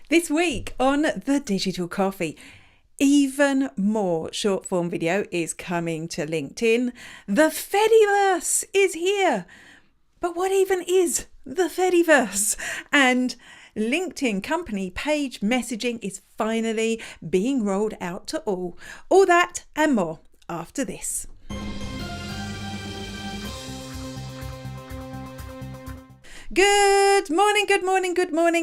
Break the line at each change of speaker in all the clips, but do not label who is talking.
This week on The Digital Coffee, even more short form video is coming to LinkedIn. The Fediverse is here. But what even is the Fediverse? And LinkedIn company page messaging is finally being rolled out to all. All that and more after this. Good morning,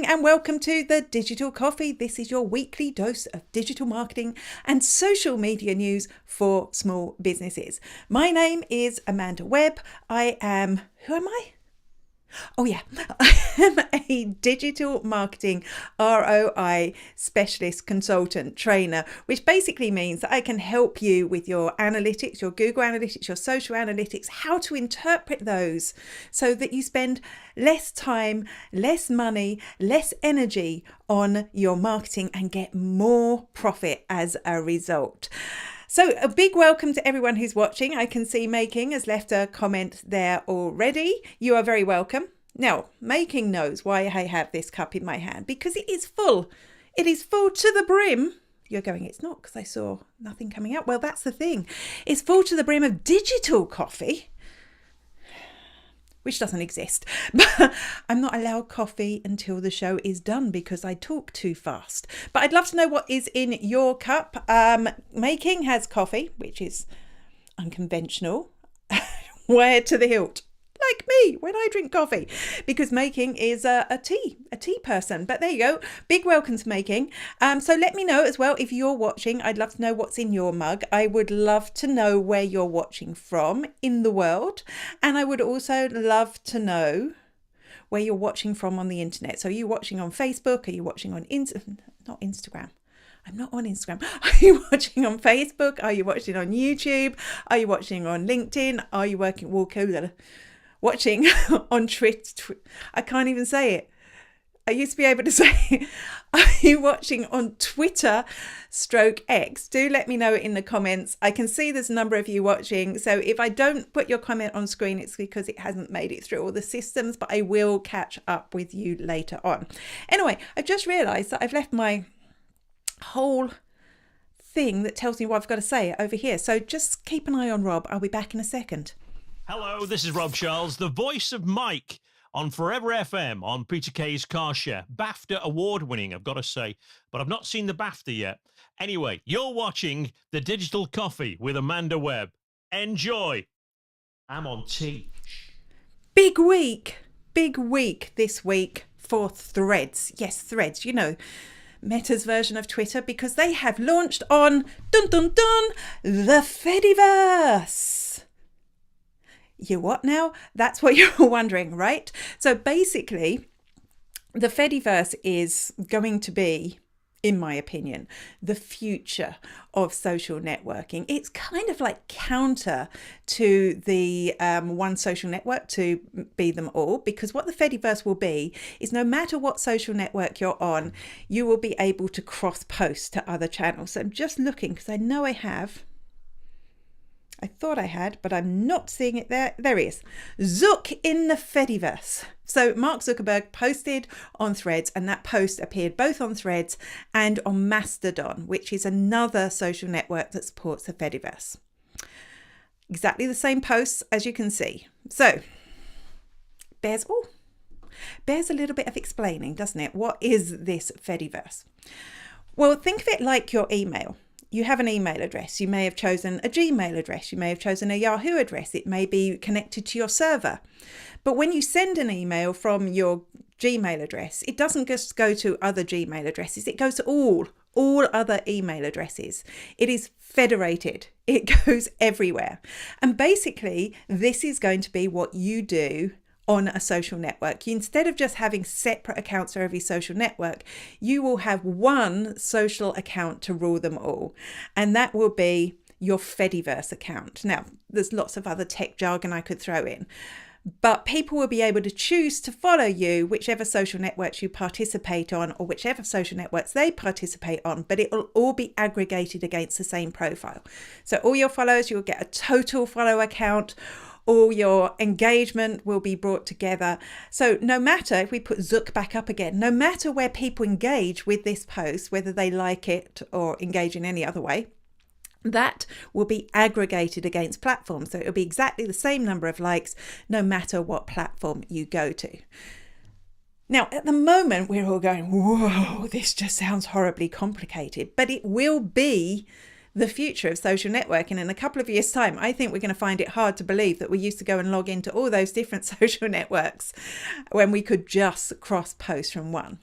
and welcome to The Digital Coffee. This is your weekly dose of digital marketing and social media news for small businesses. My name is Amanda Webb. Who am I? Oh yeah, I am a digital marketing ROI specialist consultant trainer, which basically means that I can help you with your analytics, your Google Analytics, your social analytics, how to interpret those so that you spend less time, less money, less energy on your marketing and get more profit as a result. So a big welcome to everyone who's watching. I can see Making has left a comment there already. You are very welcome. Now, Making knows why I have this cup in my hand, because it is full. It is full to the brim. You're going, it's not, because I saw nothing coming out. Well, that's the thing. It's full to the brim of digital coffee, which doesn't exist. But I'm not allowed coffee until the show is done because I talk too fast. But I'd love to know what is in your cup. Making has coffee, which is unconventional, wired to the hilt, like me when I drink coffee, because Making is a tea person. But there you go. Big welcome to Making. So let me know as well if you're watching. I'd love to know what's in your mug. I would love to know where you're watching from in the world. And I would also love to know where you're watching from on the internet. So are you watching on Facebook? Are you watching on not Instagram? I'm not on Instagram. Are you watching on Facebook? Are you watching on YouTube? Are you watching on LinkedIn? Are you watching on Twitter? I can't even say it. I used to be able to say, are you watching on Twitter/X? Do let me know in the comments. I can see there's a number of you watching. So if I don't put your comment on screen, it's because it hasn't made it through all the systems, but I will catch up with you later on. Anyway, I've just realized that I've left my whole thing that tells me what I've got to say over here. So just keep an eye on Rob. I'll be back in a second.
Hello, this is Rob Charles, the voice of Mike on Forever FM on Peter Kay's Car Share. BAFTA award winning, I've got to say, but I've not seen the BAFTA yet. Anyway, you're watching The Digital Coffee with Amanda Webb. Enjoy. I'm on tea.
Big week this week for Threads. Yes, Threads, Meta's version of Twitter, because they have launched on the Fediverse. You what now? That's what you're wondering, right? So basically, the Fediverse is going to be, in my opinion, the future of social networking. It's kind of like counter to the one social network to be them all, because what the Fediverse will be is no matter what social network you're on, you will be able to cross-post to other channels. So I'm just looking, because I know I thought I had, but I'm not seeing it there. There he is. Zook in the Fediverse. So Mark Zuckerberg posted on Threads, and that post appeared both on Threads and on Mastodon, which is another social network that supports the Fediverse. Exactly the same posts, as you can see. So bears a little bit of explaining, doesn't it? What is this Fediverse? Well, think of it like your email. You have an email address. You may have chosen a Gmail address. You may have chosen a Yahoo address. It may be connected to your server. But when you send an email from your Gmail address, it doesn't just go to other Gmail addresses. It goes to all other email addresses. It is federated. It goes everywhere. And basically, this is going to be what you do on a social network. Instead of just having separate accounts for every social network, you will have one social account to rule them all. And that will be your Fediverse account. Now, there's lots of other tech jargon I could throw in, but people will be able to choose to follow you, whichever social networks you participate on or whichever social networks they participate on, but it will all be aggregated against the same profile. So all your followers, you'll get a total follow account. all your engagement will be brought together. So no matter, if we put Zook back up again, no matter where people engage with this post, whether they like it or engage in any other way, that will be aggregated against platforms. So it'll be exactly the same number of likes, no matter what platform you go to. Now, at the moment, we're all going, whoa, this just sounds horribly complicated, but it will be the future of social networking. In a couple of years' time, I think we're going to find it hard to believe that we used to go and log into all those different social networks when we could just cross-post from one.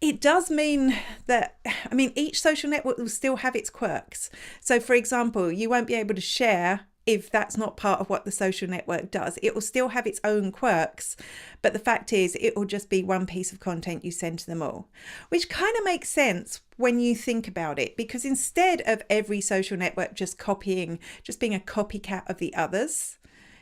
It does mean that, each social network will still have its quirks. So, for example, you won't be able to share if that's not part of what the social network does. It will still have its own quirks, but the fact is it will just be one piece of content you send to them all, which kind of makes sense when you think about it, because instead of every social network just being a copycat of the others,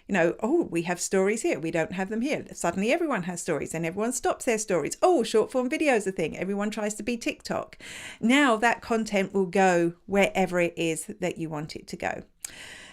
we have stories here, we don't have them here. Suddenly everyone has stories and everyone stops their stories. Oh, short form video is a thing. Everyone tries to be TikTok. Now that content will go wherever it is that you want it to go.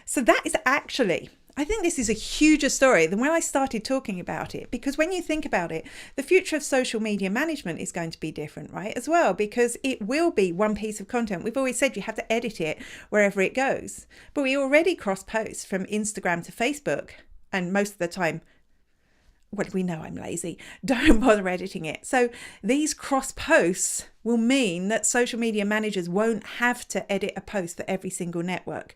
So that is actually, I think this is a huger story than when I started talking about it, because when you think about it, the future of social media management is going to be different, right, as well, because it will be one piece of content. We've always said you have to edit it wherever it goes, but we already cross-post from Instagram to Facebook, and most of the time, well, we know I'm lazy, don't bother editing it. So these cross-posts will mean that social media managers won't have to edit a post for every single network.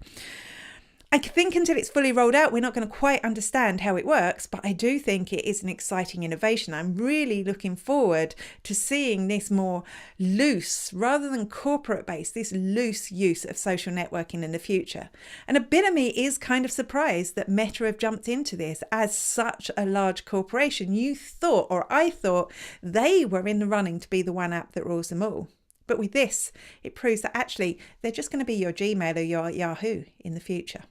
I think until it's fully rolled out, we're not going to quite understand how it works, but I do think it is an exciting innovation. I'm really looking forward to seeing this more loose, rather than corporate based, this loose use of social networking in the future. And a bit of me is kind of surprised that Meta have jumped into this as such a large corporation. I thought they were in the running to be the one app that rules them all. But with this, it proves that actually they're just going to be your Gmail or your Yahoo in the future.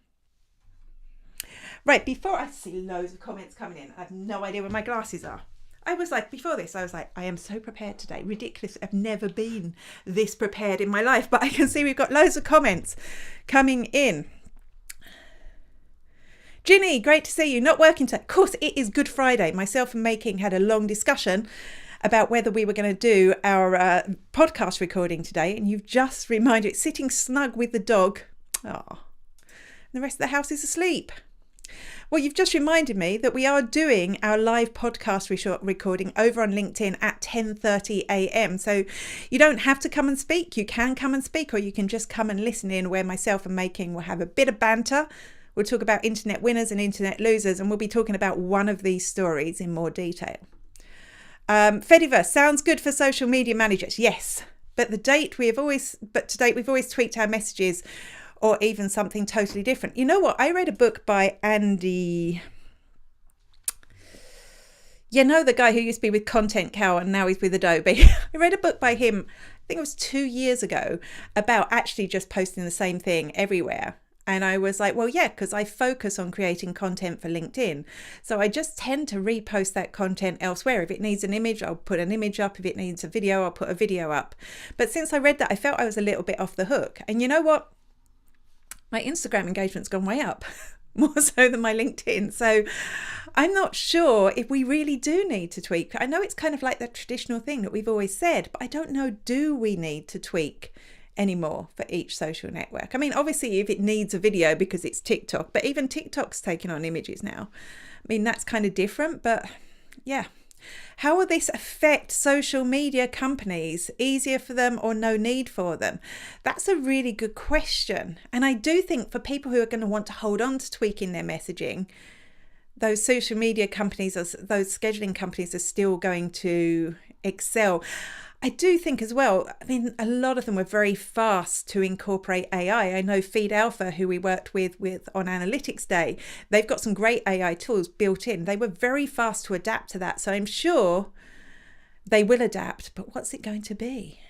Right, before I see loads of comments coming in, I have no idea where my glasses are. Before this, I was like, I am so prepared today. Ridiculous. I've never been this prepared in my life, but I can see we've got loads of comments coming in. Ginny, great to see you. Not working today. Of course, it is Good Friday. Myself and Making had a long discussion about whether we were going to do our podcast recording today, and you've just reminded it, sitting snug with the dog. Oh, the rest of the house is asleep. Well, you've just reminded me that we are doing our live podcast recording over on LinkedIn at 10:30 a.m. So you don't have to come and speak. You can come and speak, or you can just come and listen in, where myself and Making will have a bit of banter. We'll talk about internet winners and internet losers, and we'll be talking about one of these stories in more detail. Fediverse sounds good for social media managers. Yes, but to date we've always tweaked our messages, or even something totally different. You know what? I read a book by Andy, the guy who used to be with Content Cow and now he's with Adobe. I read a book by him, I think it was 2 years ago, about actually just posting the same thing everywhere. And I was like, well, yeah, because I focus on creating content for LinkedIn. So I just tend to repost that content elsewhere. If it needs an image, I'll put an image up. If it needs a video, I'll put a video up. But since I read that, I felt I was a little bit off the hook. And you know what? My Instagram engagement's gone way up, more so than my LinkedIn. So I'm not sure if we really do need to tweak. I know it's kind of like the traditional thing that we've always said, but I don't know, do we need to tweak anymore for each social network? I mean, obviously if it needs a video because it's TikTok, but even TikTok's taking on images now. I mean, that's kind of different, but yeah. How will this affect social media companies? Easier for them or no need for them? That's a really good question. And I do think for people who are going to want to hold on to tweaking their messaging, those social media companies, those scheduling companies are still going to excel. I do think as well, I mean, a lot of them were very fast to incorporate AI. I know Feed Alpha, who we worked with on Analytics Day, they've got some great AI tools built in. They were very fast to adapt to that. So I'm sure they will adapt, but what's it going to be?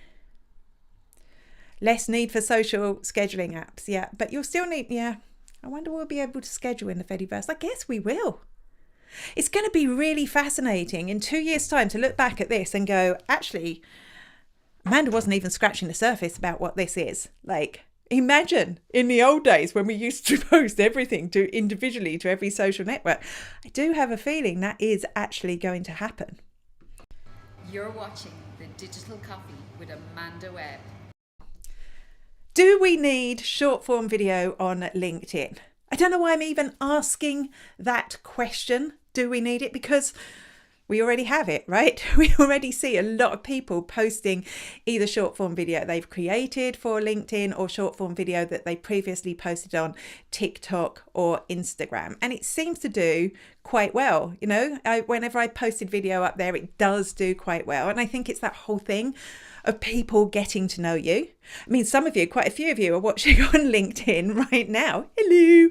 Less need for social scheduling apps. Yeah, but you'll still need, I wonder we'll be able to schedule in the Fediverse. I guess we will. It's going to be really fascinating in 2 years' time to look back at this and go, actually, Amanda wasn't even scratching the surface about what this is. Like, Imagine in the old days when we used to post everything to individually to every social network. I do have a feeling that is actually going to happen.
You're watching The Digital Coffee with Amanda Webb.
Do we need short form video on LinkedIn? I don't know why I'm even asking that question. Do we need it? Because we already have it, right? We already see a lot of people posting either short form video they've created for LinkedIn or short form video that they previously posted on TikTok or Instagram. And it seems to do quite well. You know, whenever I posted video up there, it does do quite well. And I think it's that whole thing of people getting to know you. I mean, some of you, quite a few of you are watching on LinkedIn right now. Hello.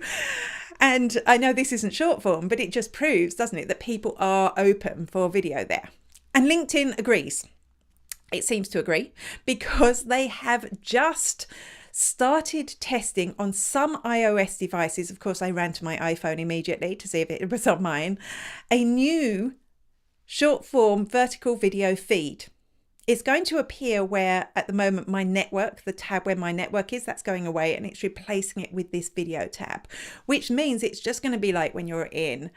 And I know this isn't short form, but it just proves, doesn't it, that people are open for video there. And LinkedIn agrees. It seems to agree because they have just started testing on some iOS devices. Of course, I ran to my iPhone immediately to see if it was on mine. A new short form vertical video feed. It's going to appear where at the moment my network, the tab where my network is, that's going away, and it's replacing it with this video tab, which means it's just going to be like when you're in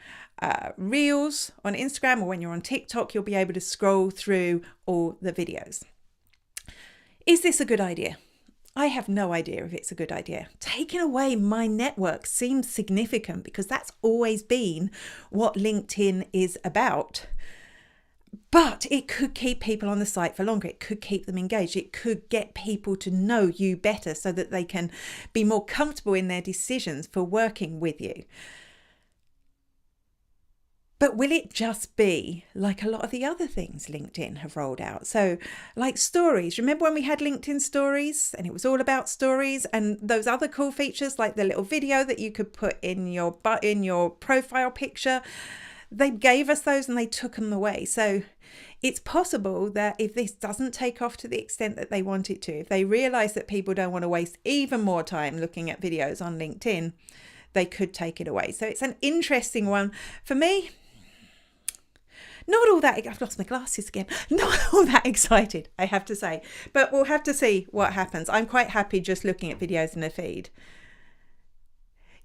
Reels on Instagram or when you're on TikTok, you'll be able to scroll through all the videos. Is this a good idea? I have no idea if it's a good idea. Taking away my network seems significant because that's always been what LinkedIn is about. But it could keep people on the site for longer. It could keep them engaged. It could get people to know you better so that they can be more comfortable in their decisions for working with you. But will it just be like a lot of the other things LinkedIn have rolled out? So like stories. Remember when we had LinkedIn stories and it was all about stories and those other cool features like the little video that you could put in your profile picture? They gave us those and they took them away. So it's possible that if this doesn't take off to the extent that they want it to, if they realize that people don't want to waste even more time looking at videos on LinkedIn, they could take it away. So it's an interesting one. For me, not all that, I've lost my glasses again, not all that excited, I have to say. But we'll have to see what happens. I'm quite happy just looking at videos in the feed.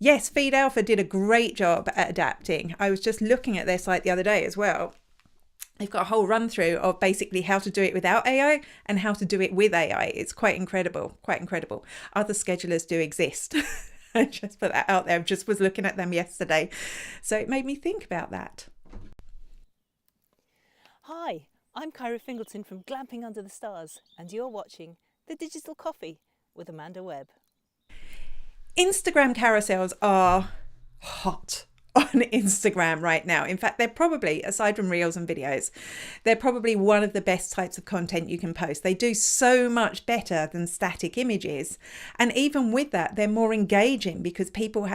Yes, Feed Alpha did a great job at adapting. I was just looking at their site the other day as well. They've got a whole run through of basically how to do it without AI and how to do it with AI. It's quite incredible, quite incredible. Other schedulers do exist. I just put that out there. I just was looking at them yesterday. So it made me think about that.
Hi, I'm Kyra Fingleton from Glamping Under the Stars, and you're watching The Digital Coffee with Amanda Webb.
Instagram carousels are hot on Instagram right now. In fact, they're probably, aside from reels and videos, they're probably one of the best types of content you can post. They do so much better than static images. And even with that, they're more engaging because people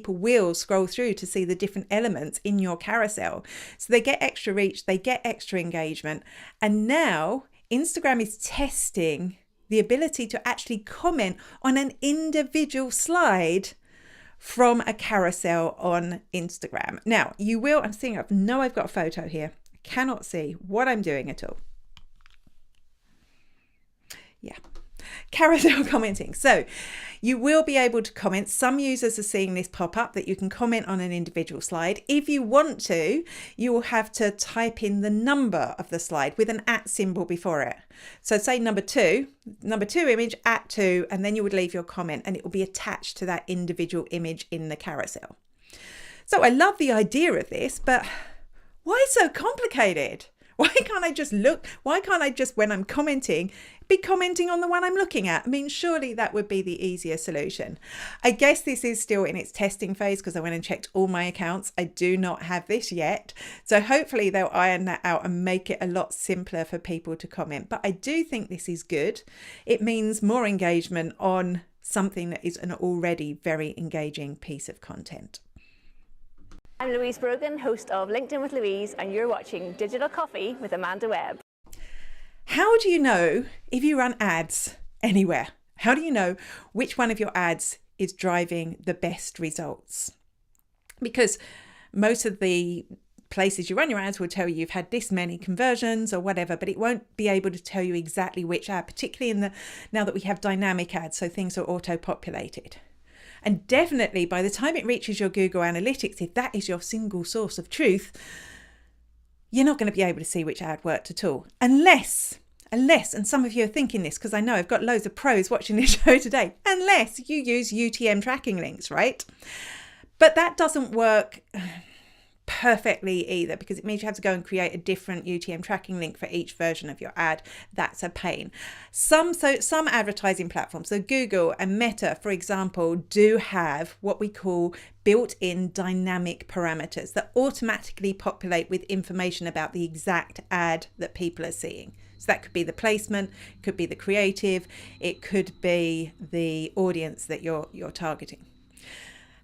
will scroll through to see the different elements in your carousel. So they get extra reach, they get extra engagement. And now Instagram is testing the ability to actually comment on an individual slide from a carousel on Instagram. Now, you will, I've got a photo here. I cannot see what I'm doing at all. Yeah, carousel commenting. So you will be able to comment. Some users are seeing this pop up that you can comment on an individual slide. If you want to, you will have to type in the number of the slide with an @ symbol before it. So say number two image @2, and then you would leave your comment and it will be attached to that individual image in the carousel. So I love the idea of this, but why so complicated? Why can't I just, when I'm commenting, be commenting on the one I'm looking at? I mean, surely that would be the easier solution. I guess this is still in its testing phase because I went and checked all my accounts. I do not have this yet. So hopefully they'll iron that out and make it a lot simpler for people to comment. But I do think this is good. It means more engagement on something that is an already very engaging piece of content.
I'm Louise Brogan, host of LinkedIn with Louise, and you're watching Digital Coffee with Amanda Webb.
How do you know if you run ads anywhere? How do you know which one of your ads is driving the best results? Because most of the places you run your ads will tell you you've had this many conversions or whatever, but it won't be able to tell you exactly which ad, particularly now that we have dynamic ads, so things are auto-populated. And definitely by the time it reaches your Google Analytics, if that is your single source of truth, you're not going to be able to see which ad worked at all. Unless, and some of you are thinking this because I know I've got loads of pros watching this show today, unless you use UTM tracking links, right? But that doesn't work perfectly either, because it means you have to go and create a different UTM tracking link for each version of your ad. That's a pain. Some advertising platforms, so Google and Meta, for example, do have what we call built-in dynamic parameters that automatically populate with information about the exact ad that people are seeing. So that could be the placement, could be the creative, it could be the audience that you're targeting.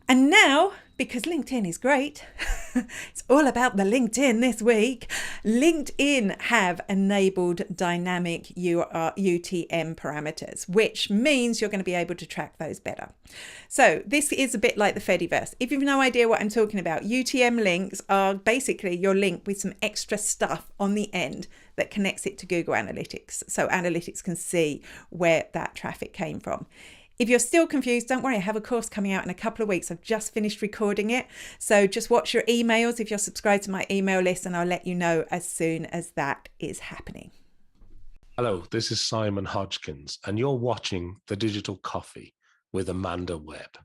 And now, because LinkedIn is great, it's all about the LinkedIn this week. LinkedIn have enabled dynamic UTM parameters, which means you're going to be able to track those better. So this is a bit like the Fediverse. If you've no idea what I'm talking about, UTM links are basically your link with some extra stuff on the end that connects it to Google Analytics. So Analytics can see where that traffic came from. If you're still confused, don't worry, I have a course coming out in a couple of weeks. I've just finished recording it. So just watch your emails if you're subscribed to my email list, and I'll let you know as soon as that is happening.
Hello, this is Simon Hodgkins, and you're watching The Digital Coffee with Amanda Webb.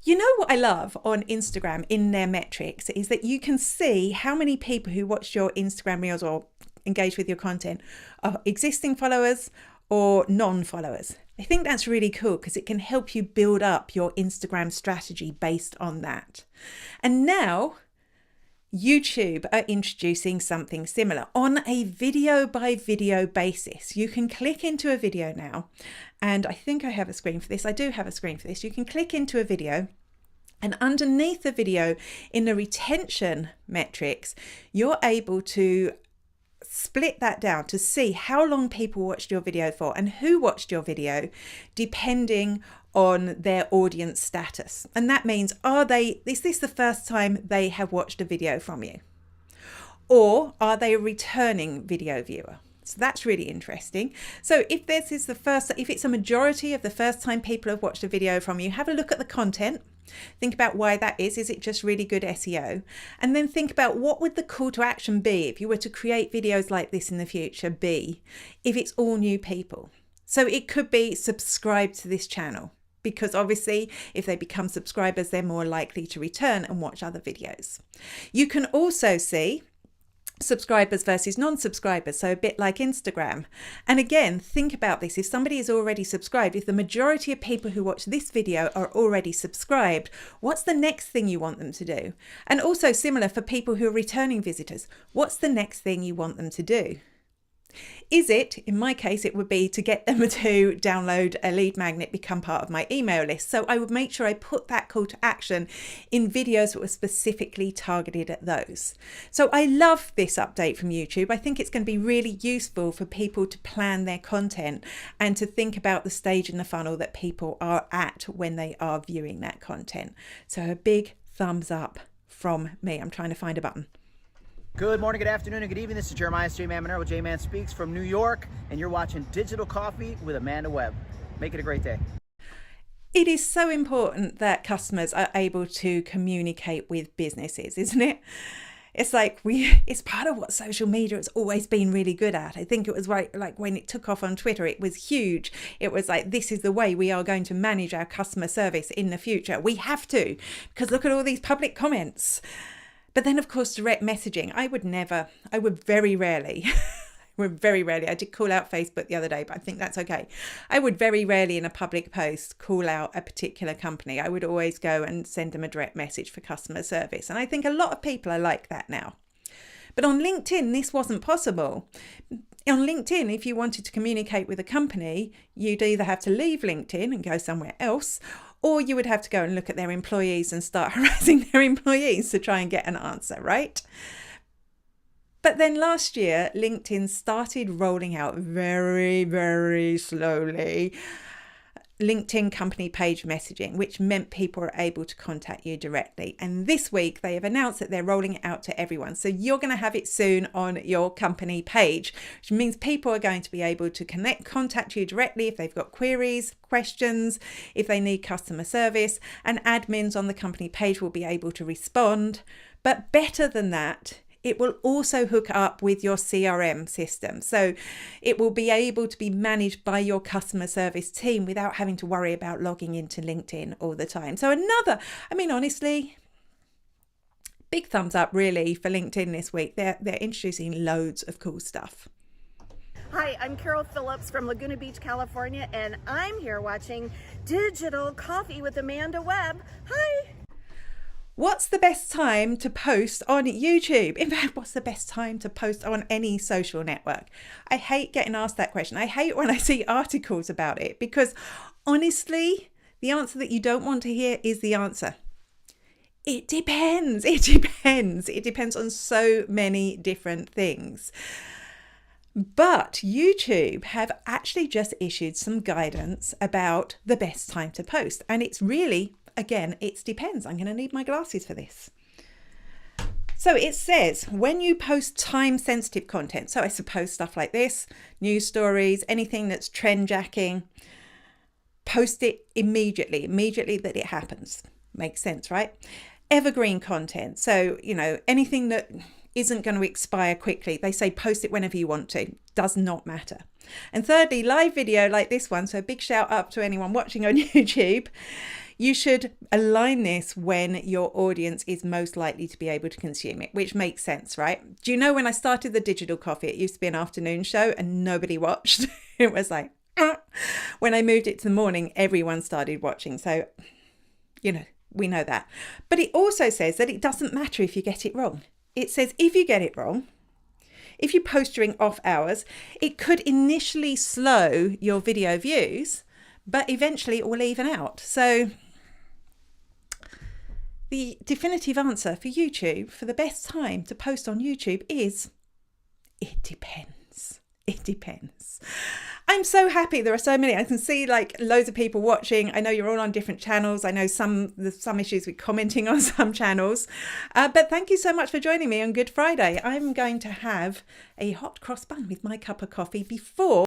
You know what I love on Instagram in their metrics is that you can see how many people who watch your Instagram reels or engage with your content are existing followers or non-followers. I think that's really cool because it can help you build up your Instagram strategy based on that. And now YouTube are introducing something similar on a video by video basis. You can click into a video now, and I think I have a screen for this. I do have a screen for this. You can click into a video, and underneath the video in the retention metrics, you're able to split that down to see how long people watched your video for and who watched your video depending on their audience status. And that means, is this the first time they have watched a video from you? Or are they a returning video viewer? So that's really interesting. So if it's a majority of the first time people have watched a video from you, have a look at the content. Think about why that is. Is it just really good SEO? And then think about what would the call to action be if you were to create videos like this in the future be if it's all new people. So it could be subscribe to this channel, because obviously if they become subscribers, they're more likely to return and watch other videos. You can also see subscribers versus non-subscribers, so a bit like Instagram. And again, think about this. If somebody is already subscribed, if the majority of people who watch this video are already subscribed, what's the next thing you want them to do? And also similar for people who are returning visitors, what's the next thing you want them to do? Is it, in my case, it would be to get them to download a lead magnet, become part of my email list. So I would make sure I put that call to action in videos that were specifically targeted at those. So I love this update from YouTube. I think it's going to be really useful for people to plan their content and to think about the stage in the funnel that people are at when they are viewing that content. So a big thumbs up from me. I'm trying to find a button.
Good morning, good afternoon, and good evening. This is Jeremiah's J-Man Monero with J-Man Speaks from New York, and you're watching Digital Coffee with Amanda Webb. Make it a great day.
It is so important that customers are able to communicate with businesses, isn't it? It's like it's part of what social media has always been really good at. I think it was like when it took off on Twitter, it was huge. It was like, this is the way we are going to manage our customer service in the future. We have to, because look at all these public comments. But then, of course, direct messaging. I would very rarely, I did call out Facebook the other day, but I think that's okay. I would very rarely in a public post call out a particular company. I would always go and send them a direct message for customer service. And I think a lot of people are like that now. But on LinkedIn, this wasn't possible. On LinkedIn, if you wanted to communicate with a company, you'd either have to leave LinkedIn and go somewhere else, or you would have to go and look at their employees and start harassing their employees to try and get an answer, right? But then last year, LinkedIn started rolling out very, very slowly LinkedIn company page messaging, which meant people were able to contact you directly. And this week they have announced that they're rolling it out to everyone. So you're going to have it soon on your company page, which means people are going to be able to contact you directly if they've got queries, questions, if they need customer service, and admins on the company page will be able to respond. But better than that, it will also hook up with your CRM system. So it will be able to be managed by your customer service team without having to worry about logging into LinkedIn all the time. So honestly, big thumbs up really for LinkedIn this week. They're introducing loads of cool stuff.
Hi, I'm Carol Phillips from Laguna Beach, California, and I'm here watching Digital Coffee with Amanda Webb. Hi.
What's the best time to post on YouTube? In fact, what's the best time to post on any social network? I hate getting asked that question. I hate when I see articles about it because honestly, the answer that you don't want to hear is the answer. It depends. It depends. It depends on so many different things. But YouTube have actually just issued some guidance about the best time to post. And it's really, again, it depends. I'm going to need my glasses for this. So it says when you post time sensitive content, so I suppose stuff like this, news stories, anything that's trend jacking, post it immediately that it happens. Makes sense, right? Evergreen content. So, anything that isn't going to expire quickly. They say post it whenever you want to. Does not matter. And thirdly, live video like this one. So a big shout out to anyone watching on YouTube. You should align this when your audience is most likely to be able to consume it, which makes sense, right? Do you know when I started the Digital Coffee, it used to be an afternoon show and nobody watched. It was like, when I moved it to the morning, everyone started watching. So, we know that. But it also says that it doesn't matter if you get it wrong. It says if you get it wrong, if you post during off hours, it could initially slow your video views, but eventually it will even out. So the definitive answer for YouTube, for the best time to post on YouTube is, it depends. It depends. I'm so happy there are so many. I can see loads of people watching. I know you're all on different channels. I know there's some issues with commenting on some channels. But thank you so much for joining me on Good Friday. I'm going to have a hot cross bun with my cup of coffee before